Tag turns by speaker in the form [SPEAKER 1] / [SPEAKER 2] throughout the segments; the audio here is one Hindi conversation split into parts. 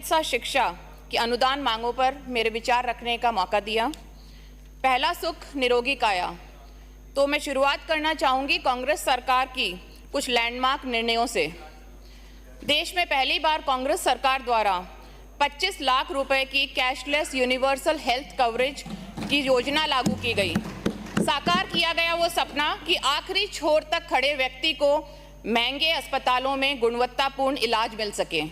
[SPEAKER 1] चिकित्सा शिक्षा की अनुदान मांगों पर मेरे विचार रखने का मौका दिया। पहला सुख निरोगी काया। तो मैं शुरुआत करना चाहूँगी कांग्रेस सरकार की कुछ लैंडमार्क निर्णयों से। देश में पहली बार कांग्रेस सरकार द्वारा 25 लाख रुपए की कैशलेस यूनिवर्सल हेल्थ कवरेज की योजना लागू की गई। साकार किया गया वो सपना कि आखिरी छोर तक खड़े व्यक्ति को महंगे अस्पतालों में गुणवत्तापूर्ण इलाज मिल सके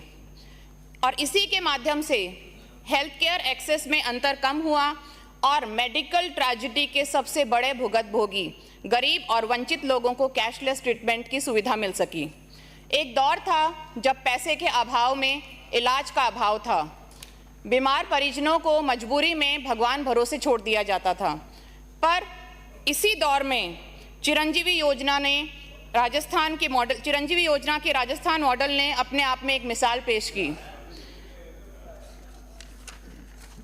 [SPEAKER 1] और इसी के माध्यम से हेल्थ केयर एक्सेस में अंतर कम हुआ और मेडिकल ट्रेजेडी के सबसे बड़े भुगतभोगी गरीब और वंचित लोगों को कैशलेस ट्रीटमेंट की सुविधा मिल सकी। एक दौर था जब पैसे के अभाव में इलाज का अभाव था। बीमार परिजनों को मजबूरी में भगवान भरोसे छोड़ दिया जाता था। पर इसी दौर में चिरंजीवी योजना के राजस्थान मॉडल ने अपने आप में एक मिसाल पेश की।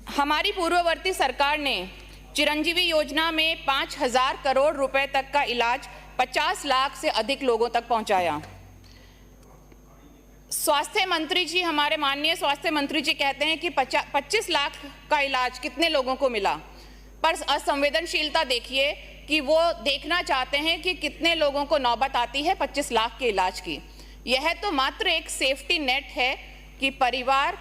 [SPEAKER 1] हमारी पूर्ववर्ती सरकार ने चिरंजीवी योजना में 5,000 करोड़ रुपए तक का इलाज 50 लाख से अधिक लोगों तक पहुंचाया। स्वास्थ्य मंत्री जी, हमारे माननीय स्वास्थ्य मंत्री जी कहते हैं कि 25 लाख का इलाज कितने लोगों को मिला, पर असंवेदनशीलता देखिए कि वो देखना चाहते हैं कि कितने लोगों को नौबत आती है 25 लाख के इलाज की। यह तो मात्र एक सेफ्टी नेट है कि परिवार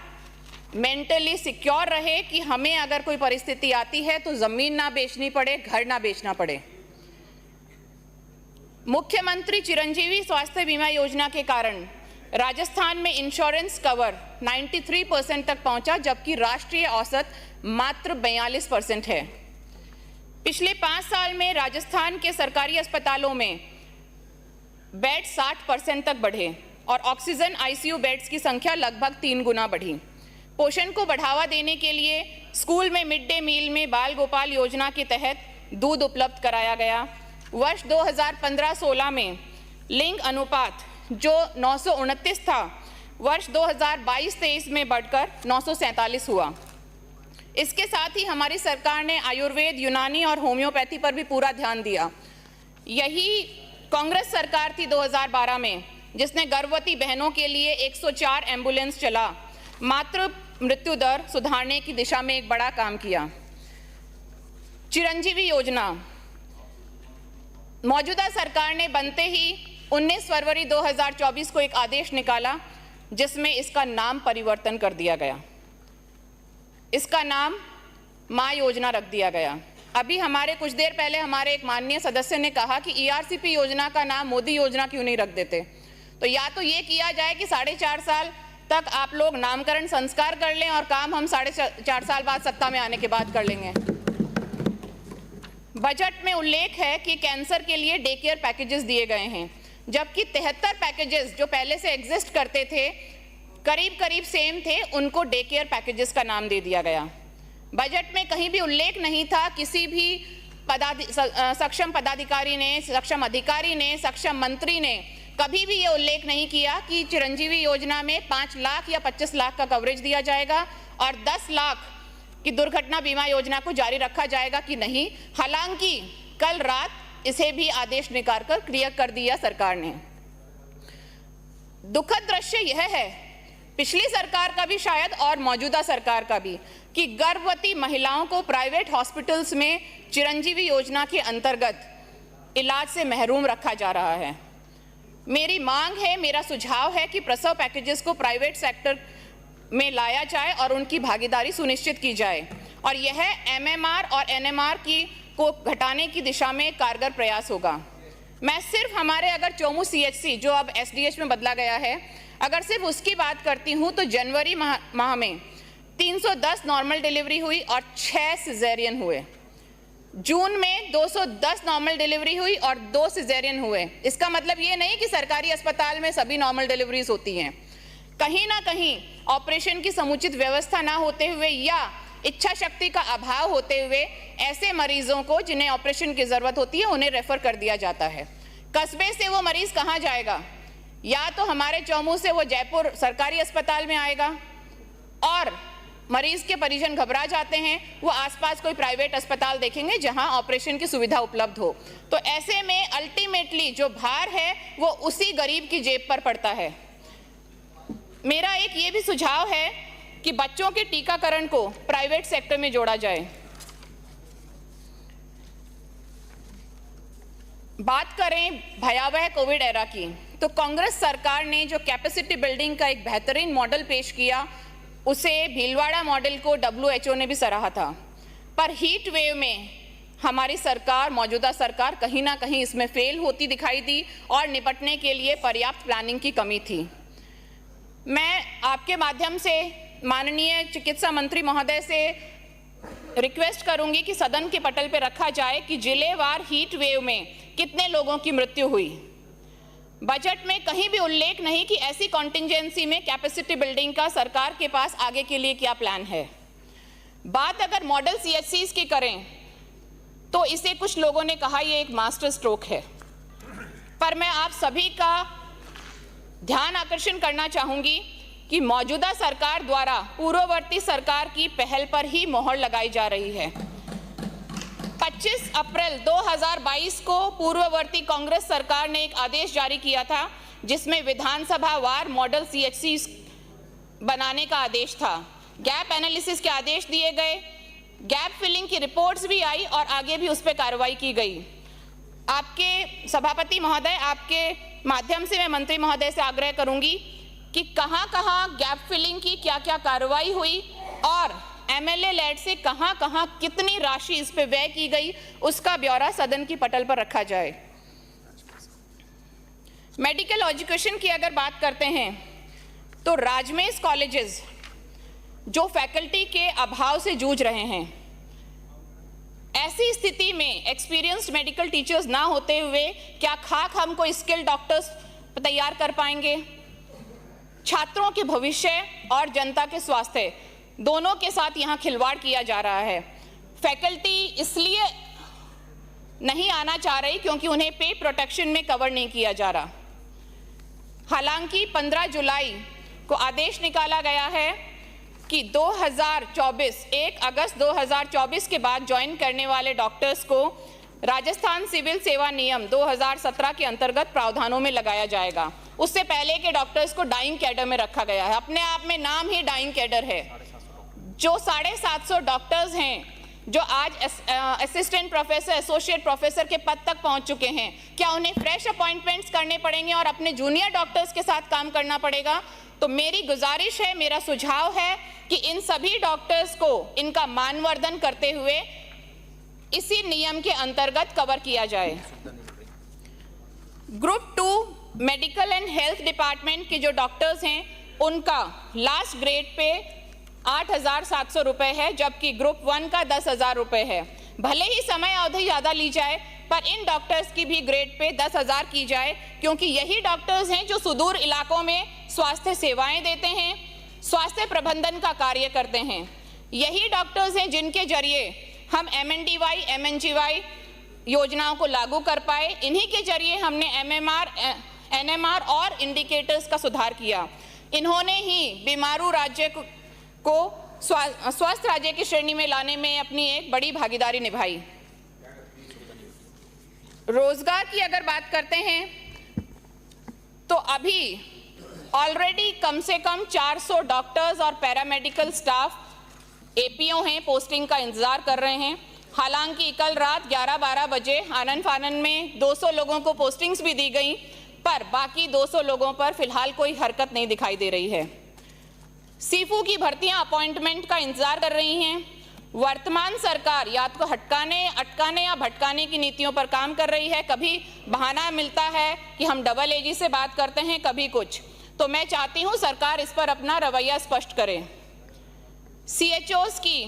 [SPEAKER 1] मेंटली सिक्योर रहे कि हमें अगर कोई परिस्थिति आती है तो जमीन ना बेचनी पड़े, घर ना बेचना पड़े। मुख्यमंत्री चिरंजीवी स्वास्थ्य बीमा योजना के कारण राजस्थान में इंश्योरेंस कवर 93% तक पहुंचा, जबकि राष्ट्रीय औसत मात्र 42% है। पिछले 5 साल में राजस्थान के सरकारी अस्पतालों में बेड 60% तक बढ़े और ऑक्सीजन आईसीयू बेड्स की संख्या लगभग 3 गुना बढ़ी। पोषण को बढ़ावा देने के लिए स्कूल में मिड डे मील में बाल गोपाल योजना के तहत दूध उपलब्ध कराया गया। वर्ष 2015-16 में लिंग अनुपात जो 929 था, वर्ष 2022-23 में बढ़कर 947 हुआ। इसके साथ ही हमारी सरकार ने आयुर्वेद, यूनानी और होम्योपैथी पर भी पूरा ध्यान दिया। यही कांग्रेस सरकार थी 2012 में जिसने गर्भवती बहनों के लिए 104 एम्बुलेंस चला मात्र मृत्यु दर सुधारने की दिशा में एक बड़ा काम किया। चिरंजीवी योजना मौजूदा सरकार ने बनते ही 19 फरवरी 2024 को एक आदेश निकाला जिसमें इसका नाम परिवर्तन कर दिया गया। इसका नाम मां योजना रख दिया गया। अभी कुछ देर पहले हमारे एक माननीय सदस्य ने कहा कि ईआरसीपी योजना का नाम मोदी योजना क्यों नहीं रख देते। तो या तो ये किया जाए कि 4.5 साल तक आप लोग नामकरण संस्कार कर लें और काम हम 4.5 साल बाद सत्ता में आने के बाद कर लेंगे। बजट में उल्लेख है कि कैंसर के लिए डे केयर पैकेजेस दिए गए हैं, जबकि 73 पैकेजेस जो पहले से एग्जिस्ट करते थे करीब सेम थे, उनको डे केयर पैकेजेस का नाम दे दिया गया। बजट में कहीं भी उल्लेख नहीं था, किसी भी सक्षम पदाधिकारी ने, सक्षम अधिकारी ने, सक्षम मंत्री ने कभी भी ये उल्लेख नहीं किया कि चिरंजीवी योजना में 5 लाख या 25 लाख का कवरेज दिया जाएगा और 10 लाख की दुर्घटना बीमा योजना को जारी रखा जाएगा कि नहीं। हालांकि कल रात इसे भी आदेश निकाल कर क्लियर कर दिया सरकार ने। दुखद दृश्य यह है, पिछली सरकार का भी शायद और मौजूदा सरकार का भी, कि गर्भवती महिलाओं को प्राइवेट हॉस्पिटल्स में चिरंजीवी योजना के अंतर्गत इलाज से महरूम रखा जा रहा है। मेरी मांग है, मेरा सुझाव है कि प्रसव पैकेजेस को प्राइवेट सेक्टर में लाया जाए और उनकी भागीदारी सुनिश्चित की जाए और यह एमएमआर और एनएमआर को घटाने की दिशा में कारगर प्रयास होगा। मैं सिर्फ हमारे अगर चोमू सीएचसी जो अब एसडीएच में बदला गया है, अगर सिर्फ उसकी बात करती हूँ तो जनवरी माह में 310 नॉर्मल डिलीवरी हुई और 6 सिजेरियन हुए। जून में 210 नॉर्मल डिलीवरी हुई और 2 सिजेरियन हुए। इसका मतलब ये नहीं कि सरकारी अस्पताल में सभी नॉर्मल डिलीवरीज होती हैं। कहीं ना कहीं ऑपरेशन की समुचित व्यवस्था ना होते हुए या इच्छा शक्ति का अभाव होते हुए ऐसे मरीजों को जिन्हें ऑपरेशन की जरूरत होती है उन्हें रेफर कर दिया जाता है। कस्बे से वो मरीज कहाँ जाएगा? या तो हमारे चौमू से वो जयपुर सरकारी अस्पताल में आएगा और मरीज के परिजन घबरा जाते हैं, वो आसपास कोई प्राइवेट अस्पताल देखेंगे जहां ऑपरेशन की सुविधा उपलब्ध हो। तो ऐसे में अल्टीमेटली जो भार है वो उसी गरीब की जेब पर पड़ता है। मेरा एक ये भी सुझाव है कि बच्चों के टीकाकरण को प्राइवेट सेक्टर में जोड़ा जाए। बात करें भयावह कोविड एरा की, तो कांग्रेस सरकार ने जो कैपेसिटी बिल्डिंग का एक बेहतरीन मॉडल पेश किया, उसे भीलवाड़ा मॉडल को WHO ने भी सराहा था। पर हीट वेव में हमारी सरकार, मौजूदा सरकार कहीं ना कहीं इसमें फेल होती दिखाई दी और निपटने के लिए पर्याप्त प्लानिंग की कमी थी। मैं आपके माध्यम से माननीय चिकित्सा मंत्री महोदय से रिक्वेस्ट करूंगी कि सदन के पटल पर रखा जाए कि जिलेवार हीट वेव में कितने लोगों की मृत्यु हुई। बजट में कहीं भी उल्लेख नहीं कि ऐसी कॉन्टिंजेंसी में कैपेसिटी बिल्डिंग का सरकार के पास आगे के लिए क्या प्लान है। बात अगर मॉडल CHCs की करें तो इसे कुछ लोगों ने कहा ये एक मास्टर स्ट्रोक है, पर मैं आप सभी का ध्यान आकर्षण करना चाहूंगी कि मौजूदा सरकार द्वारा पूर्ववर्ती सरकार की पहल पर ही मोहर लगाई जा रही है। 25 अप्रैल 2022 को पूर्ववर्ती कांग्रेस सरकार ने एक आदेश जारी किया था, जिसमें विधानसभा वार मॉडल CHCs बनाने का आदेश था। गैप एनालिसिस के आदेश दिए गए, गैप फिलिंग की रिपोर्ट्स भी आई और आगे भी उस पर कार्रवाई की गई। आपके सभापति महोदय, आपके माध्यम से मैं मंत्री महोदय से आग्रह करूंगी कि कहां-कहां गैप फिलिंग की क्या-क्या कार्रवाई हुई और MLA लेड से कहां-कहां कितनी राशि इस पे व्यय की गई, उसका ब्यौरा सदन की पटल पर रखा जाए। मेडिकल एजुकेशन की अगर बात करते हैं तो राजमेश कॉलेजेस जो फैकल्टी के अभाव से जूझ रहे हैं, ऐसी स्थिति में एक्सपीरियंस्ड मेडिकल टीचर्स ना होते हुए क्या खाक हमको स्किल्ड डॉक्टर्स तैयार कर पाएंगे? छात्रों के भविष्य और जनता के स्वास्थ्य दोनों के साथ यहाँ खिलवाड़ किया जा रहा है। फैकल्टी इसलिए नहीं आना चाह रही क्योंकि उन्हें पे प्रोटेक्शन में कवर नहीं किया जा रहा। हालांकि 15 जुलाई को आदेश निकाला गया है कि 1 अगस्त 2024 के बाद ज्वाइन करने वाले डॉक्टर्स को राजस्थान सिविल सेवा नियम 2017 के अंतर्गत प्रावधानों में लगाया जाएगा। उससे पहले के डॉक्टर्स को डाइंग कैडर में रखा गया है। अपने आप में नाम ही डाइंग कैडर है। जो 750 डॉक्टर्स हैं जो आज असिस्टेंट प्रोफेसर, एसोसिएट प्रोफेसर के पद तक पहुंच चुके हैं, क्या उन्हें फ्रेश अपॉइंटमेंट्स करने पड़ेंगे और अपने जूनियर डॉक्टर्स के साथ काम करना पड़ेगा? तो मेरी गुजारिश है, मेरा सुझाव है कि इन सभी डॉक्टर्स को इनका मानवर्धन करते हुए इसी नियम के अंतर्गत कवर किया जाए। Group 2 medical and health department के जो डॉक्टर्स हैं, उनका लास्ट ग्रेड पे 8,700 रुपये है, जबकि ग्रुप 1 का 10,000 रुपये है। भले ही समय अवधि ज़्यादा ली जाए, पर इन डॉक्टर्स की भी ग्रेड पे 10,000 की जाए, क्योंकि यही डॉक्टर्स हैं जो सुदूर इलाकों में स्वास्थ्य सेवाएं देते हैं, स्वास्थ्य प्रबंधन का कार्य करते हैं। यही डॉक्टर्स हैं जिनके जरिए हम MNDY, MNGY योजनाओं को लागू कर पाए। इन्हीं के जरिए हमने MMR, NMR और इंडिकेटर्स का सुधार किया। इन्होंने ही बीमारू राज्य को स्वस्थ राज्य की श्रेणी में लाने में अपनी एक बड़ी भागीदारी निभाई। रोजगार की अगर बात करते हैं तो अभी ऑलरेडी कम से कम 400 डॉक्टर्स और पैरामेडिकल स्टाफ APO हैं, पोस्टिंग का इंतजार कर रहे हैं। हालांकि कल रात 11-12 बजे आनन फानन में 200 लोगों को पोस्टिंग्स भी दी गई, पर बाकी 200 लोगों पर फिलहाल कोई हरकत नहीं दिखाई दे रही है। सीफू की भर्तियां अपॉइंटमेंट का इंतजार कर रही हैं। वर्तमान सरकार या तो अटकाने या भटकाने की नीतियों पर काम कर रही है। कभी बहाना मिलता है कि हम डबल एजी से बात करते हैं, कभी कुछ। तो मैं चाहती हूं सरकार इस पर अपना रवैया स्पष्ट करे। CHOs की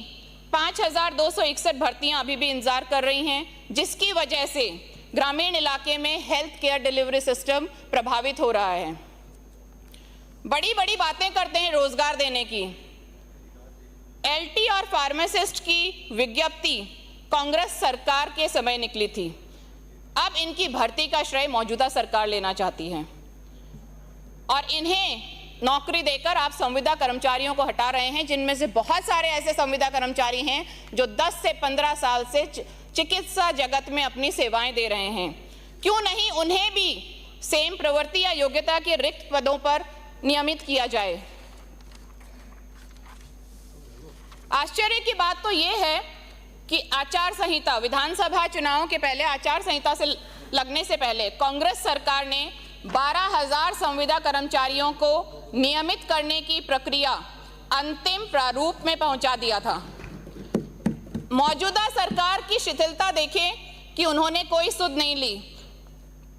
[SPEAKER 1] 5,261 भर्तियां अभी भी इंतजार कर रही हैं, जिसकी वजह से ग्रामीण इलाके में हेल्थ केयर डिलीवरी सिस्टम प्रभावित हो रहा है। बड़ी बड़ी बातें करते हैं रोजगार देने की। LT और फार्मासिस्ट की विज्ञप्ति कांग्रेस सरकार के समय निकली थी। अब इनकी भर्ती का श्रेय मौजूदा सरकार लेना चाहती है और इन्हें नौकरी देकर आप संविदा कर्मचारियों को हटा रहे हैं, जिनमें से बहुत सारे ऐसे संविदा कर्मचारी हैं जो 10 से 15 साल से चिकित्सा जगत में अपनी सेवाएं दे रहे हैं। क्यों नहीं उन्हें भी सेम प्रवृत्ति या योग्यता के रिक्त पदों पर नियमित किया जाए। आश्चर्य की बात तो ये है कि आचार संहिता, विधानसभा चुनावों के पहले आचार संहिता से लगने से पहले कांग्रेस सरकार ने 12,000 संविदा कर्मचारियों को नियमित करने की प्रक्रिया अंतिम प्रारूप में पहुंचा दिया था। मौजूदा सरकार की शिथिलता देखें कि उन्होंने कोई सुध नहीं ली।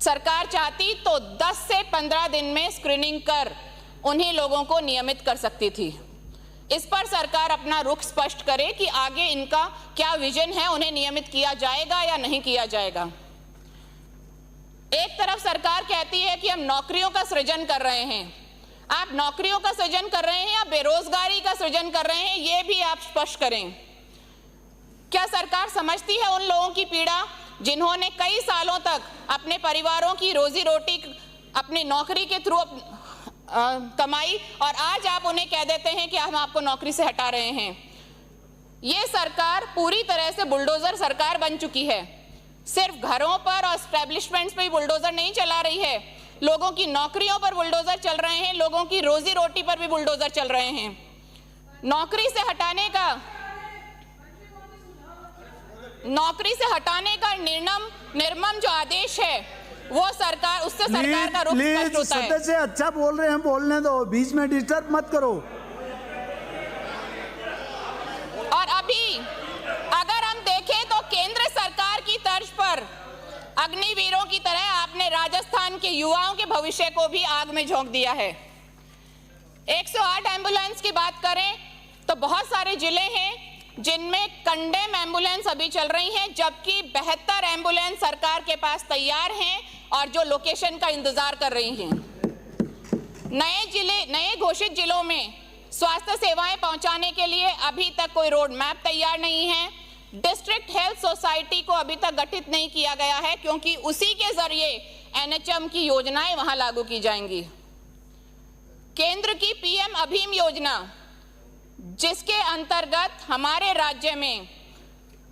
[SPEAKER 1] सरकार चाहती तो 10 से 15 दिन में स्क्रीनिंग कर उन्हीं लोगों को नियमित कर सकती थी। इस पर सरकार अपना रुख स्पष्ट करे कि आगे इनका क्या विजन है, उन्हें नियमित किया जाएगा या नहीं किया जाएगा। एक तरफ सरकार कहती है कि हम नौकरियों का सृजन कर रहे हैं। आप नौकरियों का सृजन कर रहे हैं या बेरोजगारी का सृजन कर रहे हैं, ये भी आप स्पष्ट करें। क्या सरकार समझती है उन लोगों की पीड़ा जिन्होंने कई सालों तक अपने परिवारों की रोजी रोटी अपनी नौकरी के थ्रू कमाई, और आज आप उन्हें कह देते हैं कि हम आपको नौकरी से हटा रहे हैं। ये सरकार पूरी तरह से बुलडोजर सरकार बन चुकी है। सिर्फ घरों पर और एस्टेब्लिशमेंट्स पे ही बुलडोजर नहीं चला रही है, लोगों की नौकरियों पर बुलडोजर चल रहे हैं, लोगों की रोजी रोटी पर भी बुलडोजर चल रहे हैं। नौकरी से हटाने का निर्मम जो आदेश है वो सरकार, उससे सरकार का रुख स्पष्ट होता है।
[SPEAKER 2] सदस्य अच्छा बोल रहे हैं, बोलने दो, बीच में डिस्टर्ब मत करो।
[SPEAKER 1] और अभी अगर हम देखें तो केंद्र सरकार की तर्ज पर अग्निवीरों की तरह आपने राजस्थान के युवाओं के भविष्य को भी आग में झोंक दिया है। 108 एम्बुलेंस की बात करें तो बहुत सारे जिले हैं जिनमें कंडेम एम्बुलेंस अभी चल रही हैं, जबकि 72 एम्बुलेंस सरकार के पास तैयार हैं और जो लोकेशन का इंतजार कर रही हैं। नए घोषित जिलों में स्वास्थ्य सेवाएं पहुंचाने के लिए अभी तक कोई रोड मैप तैयार नहीं है। डिस्ट्रिक्ट हेल्थ सोसाइटी को अभी तक गठित नहीं किया गया है, क्योंकि उसी के जरिए एनएचएम की योजनाएं वहां लागू की जाएंगी। केंद्र की पीएम अभीम योजना, जिसके अंतर्गत हमारे राज्य में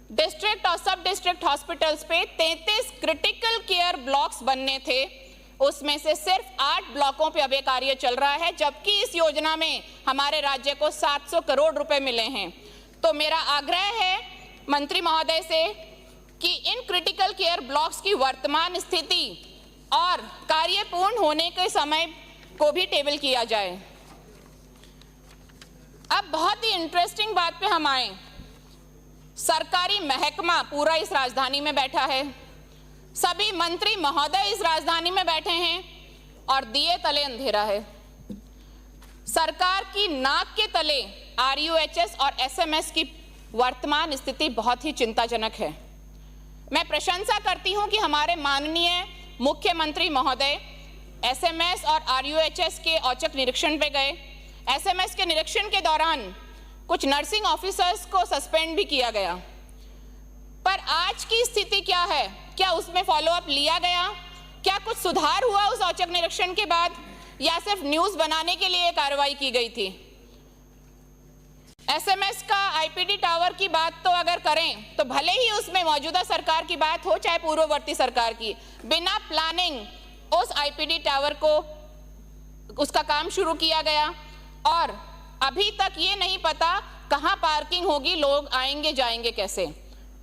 [SPEAKER 1] डिस्ट्रिक्ट और सब डिस्ट्रिक्ट हॉस्पिटल्स पे 33 क्रिटिकल केयर ब्लॉक्स बनने थे, उसमें से सिर्फ 8 ब्लॉकों पे अभी कार्य चल रहा है, जबकि इस योजना में हमारे राज्य को 700 करोड़ रुपए मिले हैं। तो मेरा आग्रह है मंत्री महोदय से कि इन क्रिटिकल केयर ब्लॉक्स की वर्तमान स्थिति और कार्य पूर्ण होने के समय को भी टेबल किया जाए। अब बहुत ही इंटरेस्टिंग बात पे हम आए। सरकारी महकमा पूरा इस राजधानी में बैठा है, सभी मंत्री महोदय इस राजधानी में बैठे हैं और दिए तले अंधेरा है। सरकार की नाक के तले आरयूएचएस और एसएमएस की वर्तमान स्थिति बहुत ही चिंताजनक है। मैं प्रशंसा करती हूं कि हमारे माननीय मुख्यमंत्री महोदय एसएमएस और आरयूएचएस के औचक निरीक्षण पे गए। एसएमएस के निरीक्षण के दौरान कुछ नर्सिंग ऑफिसर्स को सस्पेंड भी किया गया, पर आज की स्थिति क्या है? क्या उसमें फॉलोअप लिया गया? क्या कुछ सुधार हुआ उस औचक निरीक्षण के बाद, या सिर्फ न्यूज बनाने के लिए कार्रवाई की गई थी? एसएमएस का आईपीडी टावर की बात तो अगर करें तो भले ही उसमें मौजूदा सरकार की बात हो चाहे पूर्ववर्ती सरकार की, बिना प्लानिंग उस आईपीडी टावर को उसका काम शुरू किया गया और अभी तक ये नहीं पता कहां पार्किंग होगी, लोग आएंगे जाएंगे कैसे।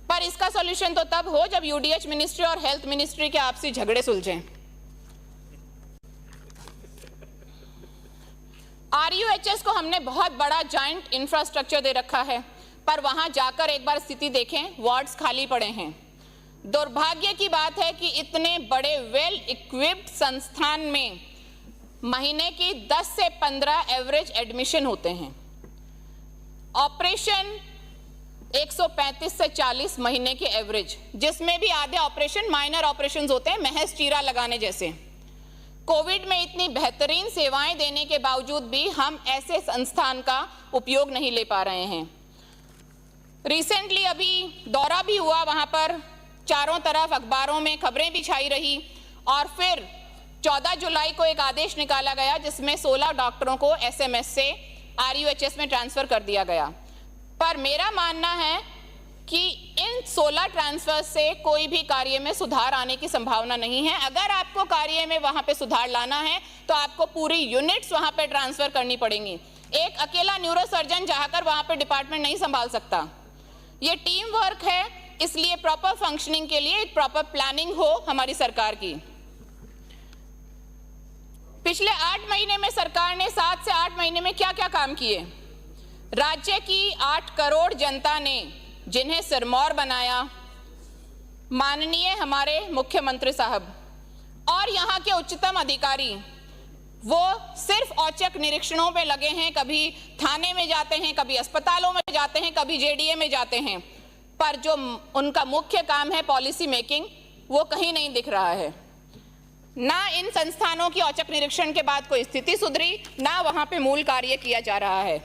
[SPEAKER 1] पर इसका सॉल्यूशन तो तब हो जब यूडीएच मिनिस्ट्री और हेल्थ मिनिस्ट्री के आपसी झगड़े सुलझें। आरयूएचएस को हमने बहुत बड़ा जॉइंट इंफ्रास्ट्रक्चर दे रखा है, पर वहां जाकर एक बार स्थिति देखें, वार्ड्स खाली पड़े हैं। दुर्भाग्य की बात है कि इतने बड़े वेल इक्विप्ड संस्थान में महीने की 10 से 15 एवरेज एडमिशन होते हैं। ऑपरेशन 135 से 40 महीने के एवरेज, जिसमें भी आधे ऑपरेशन माइनर ऑपरेशंस होते हैं, महज चीरा लगाने जैसे। कोविड में इतनी बेहतरीन सेवाएं देने के बावजूद भी हम ऐसे संस्थान का उपयोग नहीं ले पा रहे हैं। रिसेंटली अभी दौरा भी हुआ वहां पर, चारों तरफ अखबारों में खबरें भी छाई रही और फिर 14 जुलाई को एक आदेश निकाला गया जिसमें 16 डॉक्टरों को एसएमएस से आरयूएचएस में ट्रांसफर कर दिया गया। पर मेरा मानना है कि इन 16 ट्रांसफर से कोई भी कार्य में सुधार आने की संभावना नहीं है। अगर आपको कार्य में वहां पे सुधार लाना है तो आपको पूरी यूनिट्स वहां पे ट्रांसफर करनी पड़ेंगी। एक अकेला न्यूरोसर्जन जाकर वहां पे डिपार्टमेंट नहीं संभाल सकता। ये टीम वर्क है, इसलिए प्रॉपर फंक्शनिंग के लिए एक प्रॉपर प्लानिंग हो हमारी सरकार की। पिछले 8 महीने में सरकार ने 7 से 8 महीने में क्या क्या काम किए। राज्य की 8 करोड़ जनता ने जिन्हें सिरमौर बनाया, माननीय हमारे मुख्यमंत्री साहब और यहाँ के उच्चतम अधिकारी, वो सिर्फ औचक निरीक्षणों पे लगे हैं। कभी थाने में जाते हैं, कभी अस्पतालों में जाते हैं, कभी जेडीए में जाते हैं, पर जो उनका मुख्य काम है पॉलिसी मेकिंग, वो कहीं नहीं दिख रहा है। ना इन संस्थानों की औचक निरीक्षण के बाद कोई स्थिति सुधरी, ना वहां पे मूल कार्य किया जा रहा है।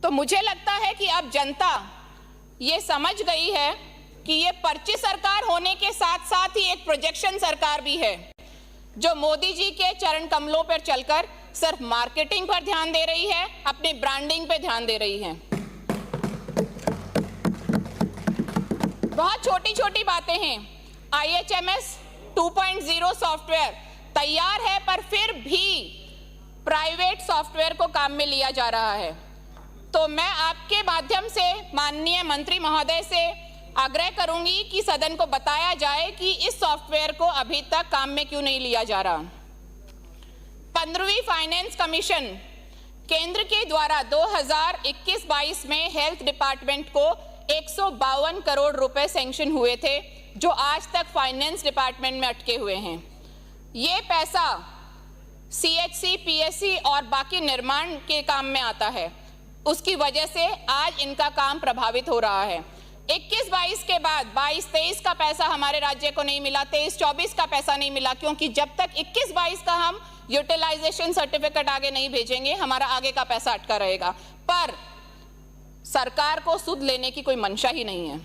[SPEAKER 1] तो मुझे लगता है कि अब जनता ये समझ गई है कि ये पर्ची सरकार होने के साथ साथ ही एक प्रोजेक्शन सरकार भी है, जो मोदी जी के चरण कमलों पर चलकर सिर्फ मार्केटिंग पर ध्यान दे रही है, अपनी ब्रांडिंग पे ध्यान दे रही है। बहुत छोटी छोटी बातें हैं। IHMS 2.0 सॉफ्टवेयर तैयार है, पर फिर भी प्राइवेट सॉफ्टवेयर को काम में लिया जा रहा है। तो मैं आपके माध्यम से माननीय मंत्री महोदय से आग्रह करूंगी कि सदन को बताया जाए कि इस सॉफ्टवेयर को अभी तक काम में क्यों नहीं लिया जा रहा। 15वीं फाइनेंस कमीशन केंद्र के द्वारा 2021-22 में हेल्थ डिपार्टमेंट को 152 करोड़ रुपए सैंक्शन हुए थे, जो आज तक फाइनेंस डिपार्टमेंट में अटके हुए हैं। ये पैसा CHC, PSC और बाकी निर्माण के काम में आता है। उसकी वजह से आज इनका काम प्रभावित हो रहा है। 21-22 के बाद 22-23 का पैसा हमारे राज्य को नहीं मिला, 23-24 का पैसा नहीं मिला, क्योंकि जब तक 21-22 का हम यूटिलाइजेशन सर्टिफिकेट आगे नहीं भेजेंगे, हमारा आगे का पैसा अटका रहेगा। पर सरकार को सुध लेने की कोई मंशा ही नहीं है।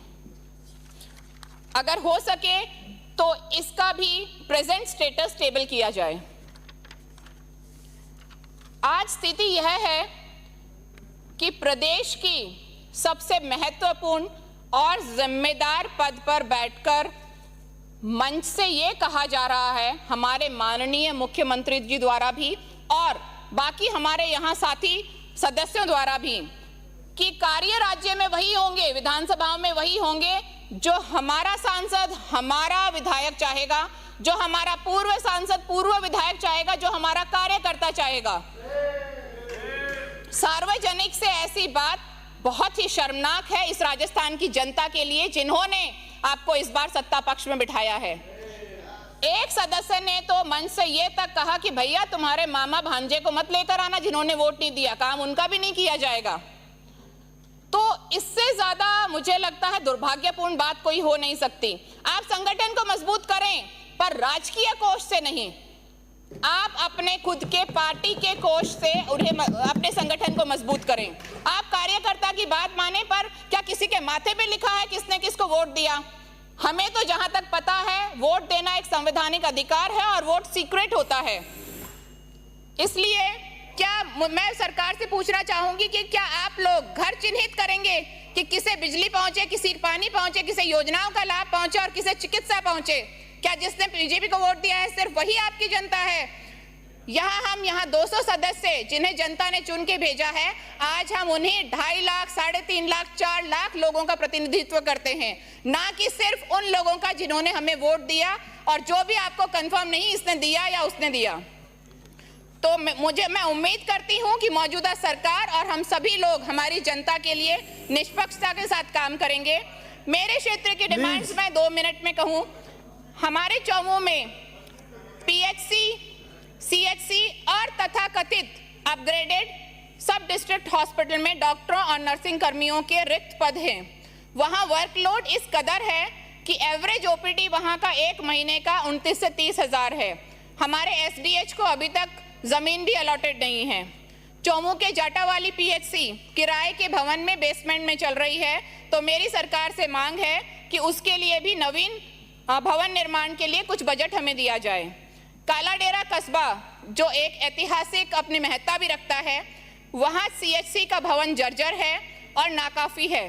[SPEAKER 1] अगर हो सके तो इसका भी प्रेजेंट स्टेटस टेबल किया जाए। आज स्थिति यह है कि प्रदेश की सबसे महत्वपूर्ण और जिम्मेदार पद पर बैठकर मंच से ये कहा जा रहा है, हमारे माननीय मुख्यमंत्री जी द्वारा भी और बाकी हमारे यहाँ साथी सदस्यों द्वारा भी, कि कार्य राज्य में वही होंगे, विधानसभाओं में वही होंगे जो हमारा सांसद, हमारा विधायक चाहेगा, जो हमारा पूर्व सांसद, पूर्व विधायक चाहेगा, जो हमारा कार्यकर्ता चाहेगा। सार्वजनिक से ऐसी बात बहुत ही शर्मनाक है इस राजस्थान की जनता के लिए, जिन्होंने आपको इस बार सत्ता पक्ष में बिठाया है। एक सदस्य ने तो मंच से ये तक कहा कि भैया तुम्हारे मामा भांजे को मत लेकर आना जिन्होंने वोट नहीं दिया, काम उनका भी नहीं किया जाएगा। तो इससे ज्यादा मुझे लगता है दुर्भाग्यपूर्ण बात कोई हो नहीं सकती। आप संगठन को मजबूत करें, पर राजकीय कोष से नहीं। आप अपने खुद के पार्टी के कोष से उन्हें अपने संगठन को मजबूत करें। आप कार्यकर्ता की बात माने, पर क्या किसी के माथे पे लिखा है किसने किसको वोट दिया? हमें तो जहां तक पता है वोट देना एक संवैधानिक अधिकार है और वोट सीक्रेट होता है। इसलिए क्या मैं सरकार से पूछना चाहूंगी कि क्या आप लोग घर चिन्हित करेंगे कि किसे बिजली पहुंचे, किसी पानी पहुंचे, किसे योजनाओं का लाभ पहुंचे और किसे चिकित्सा पहुंचे? क्या जिसने बीजेपी को वोट दिया है सिर्फ वही आपकी जनता है? हम यहाँ 200 सदस्य जिन्हें जनता ने चुन के भेजा है, आज हम उन्हें 2.5 लाख, 3.5 लाख, 4 लाख लोगों का प्रतिनिधित्व करते हैं, ना कि सिर्फ उन लोगों का जिन्होंने हमें वोट दिया और जो भी आपको कंफर्म नहीं इसने दिया या उसने दिया। तो मैं उम्मीद करती हूं कि मौजूदा सरकार और हम सभी लोग हमारी जनता के लिए निष्पक्षता के साथ काम करेंगे। मेरे क्षेत्र की डिमांड्स मैं 2 मिनट में कहूं। हमारे चौमू में PHC, CHC और तथाकथित अपग्रेडेड सब डिस्ट्रिक्ट हॉस्पिटल में डॉक्टरों और नर्सिंग कर्मियों के रिक्त पद हैं। वहां वर्कलोड इस कदर है कि एवरेज OPD वहां का 1 महीने का 29 से 30 हज़ार है। हमारे SDH को अभी तक जमीन भी अलॉटेड नहीं है। चौमू के जाटावाली PHC किराए के भवन में बेसमेंट में चल रही है, तो मेरी सरकार से मांग है कि उसके लिए भी नवीन भवन निर्माण के लिए कुछ बजट हमें दिया जाए। कालाडेरा कस्बा जो एक ऐतिहासिक अपनी महत्ता भी रखता है, वहाँ CHC का भवन जर्जर है और नाकाफी है।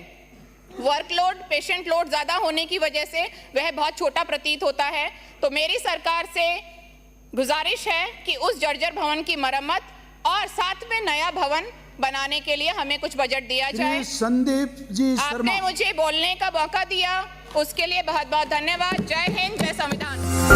[SPEAKER 1] वर्कलोड, पेशेंट लोड ज़्यादा होने की वजह से वह बहुत छोटा प्रतीत होता है। तो मेरी सरकार से गुजारिश है कि उस जर्जर भवन की मरम्मत और साथ में नया भवन बनाने के लिए हमें कुछ बजट दिया जाए।
[SPEAKER 2] श्री संदीप जी शर्मा।
[SPEAKER 1] आपने मुझे बोलने का मौका दिया, उसके लिए बहुत बहुत धन्यवाद। जय हिंद, जय संविधान।